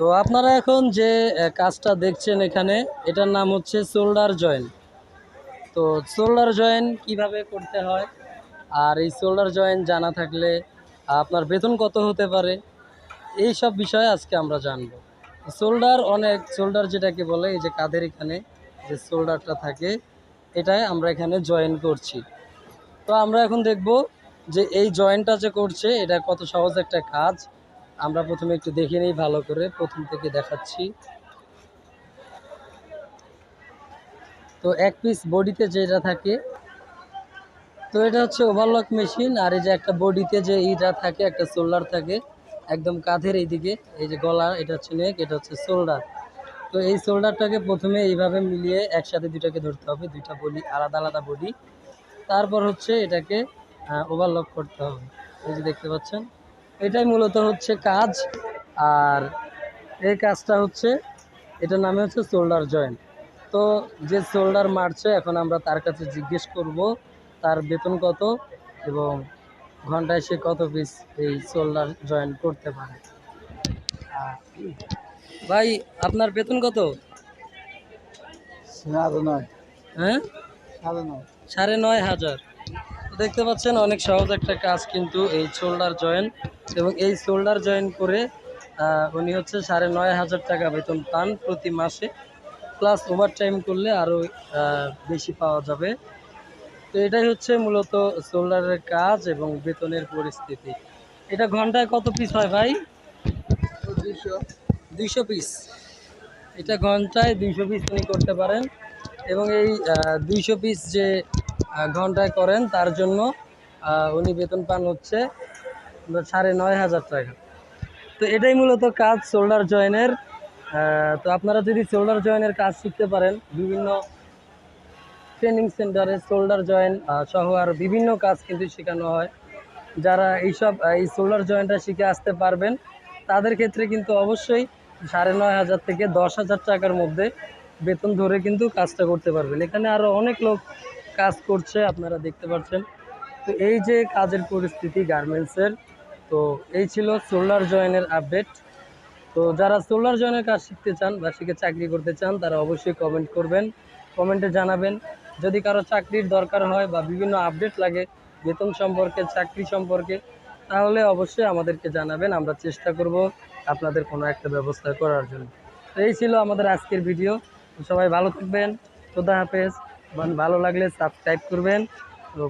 তো আপনারা এখন যে কাজটা দেখছেন এখানে, এটার নাম হচ্ছে শোল্ডার জয়েন্ট। তো শোল্ডার জয়েন্ট কিভাবে করতে হয়, আর এই শোল্ডার জয়েন্ট জানা থাকলে আপনার বেতন কত হতে পারে, এই সব বিষয়ে আজকে আমরা জানবো। শোল্ডার যেটাকে বলে, এই যে কাঁধের এখানে যে শোল্ডারটা থাকে, এটাই আমরা এখানে জয়েন করছি। তো আমরা এখন দেখব যে এই জয়েন্টটা যে করছে এটা কত সহজ একটা কাজ। আমরা প্রথমে একটু দেখে নিই ভালো করে, প্রথম থেকে দেখাচ্ছি। তো এক পিস বডিতে যেটা থাকে, তো এটা হচ্ছে ওভারলক মেশিন। আর এই যে একটা বডিতে যে ইটা থাকে, একটা শোল্ডার থাকে একদম কাঁধের এইদিকে, এই যে গলা, এটা হচ্ছে নেক, এটা হচ্ছে শোল্ডার। তো এই শোল্ডারটাকে প্রথমে এইভাবে মিলিয়ে একসাথে দুটাকে ধরতে হবে, দুইটা বডি, আলাদা আলাদা বডি। তারপর হচ্ছে এটাকে ওভারলক করতে হবে। এই যে দেখতে পাচ্ছেন, এটাই মূলত হচ্ছে কাজ। আর এই কাজটা হচ্ছে, এটার নামে হচ্ছে শোল্ডার জয়েন্ট। তো যে শোল্ডার মারছে, এখন আমরা তার কাছে জিজ্ঞেস করব তার বেতন কত এবং ঘন্টায় সে কত পিস এই শোল্ডার জয়েন্ট করতে পারে। ভাই, আপনার বেতন কত? 9,500। হ্যাঁ, 9,500। 9,500। দেখতে পাচ্ছেন অনেক সহজ একটা কাজ কিন্তু এই শোল্ডার জয়েন্ট। এবং এই শোল্ডার জয়েন্ট করে উনি হচ্ছে 9,500 টাকা বেতন পান প্রতি মাসে। প্লাস ওভার টাইম করলে আরও বেশি পাওয়া যাবে। তো এটাই হচ্ছে মূলত শোল্ডারের কাজ এবং বেতনের পরিস্থিতি। এটা ঘন্টায় কত পিস হয় ভাই? 200 পিস। এটা ঘন্টায় 200 পিস উনি করতে পারেন। এবং এই 200 পিস যে ঘন্টায় করেন, তার জন্য উনি বেতন পান হচ্ছে 9,500 টাকা। তো এটাই মূলত কাজ শোল্ডার জয়েনের। তো আপনারা যদি শোল্ডার জয়েনের কাজ শিখতে পারেন, বিভিন্ন ট্রেনিং সেন্টারে শোল্ডার জয়েন্ট সহ আর বিভিন্ন কাজ কিন্তু শেখানো হয়। যারা এই শোল্ডার জয়েন্টটা শিখে আসতে পারবেন, তাদের ক্ষেত্রে কিন্তু অবশ্যই 9,500 থেকে 10,000 টাকার মধ্যে বেতন ধরে কিন্তু কাজটা করতে পারবেন। এখানে আরও অনেক লোক কাজ করছে, আপনারা দেখতে পাচ্ছেন। তো এই যে কাজের পরিস্থিতি গার্মেন্টসের, তো এই ছিল শোল্ডার জয়েনের আপডেট। তো যারা শোল্ডার জয়েনের কাজ শিখতে চান বা শিখে চাকরি করতে চান, তারা অবশ্যই কমেন্ট করবেন, কমেন্টে জানাবেন। যদি কারো চাকরির দরকার হয় বা বিভিন্ন আপডেট লাগে বেতন সম্পর্কে, চাকরি সম্পর্কে, তাহলে অবশ্যই আমাদেরকে জানাবেন। আমরা চেষ্টা করব আপনাদের কোনো একটা ব্যবস্থা করার জন্য। তো এই ছিল আমাদের আজকের ভিডিও। সবাই ভালো থাকবেন। খোদা হাফেজ। ভালো লাগলে সাবস্ক্রাইব করবেন। তো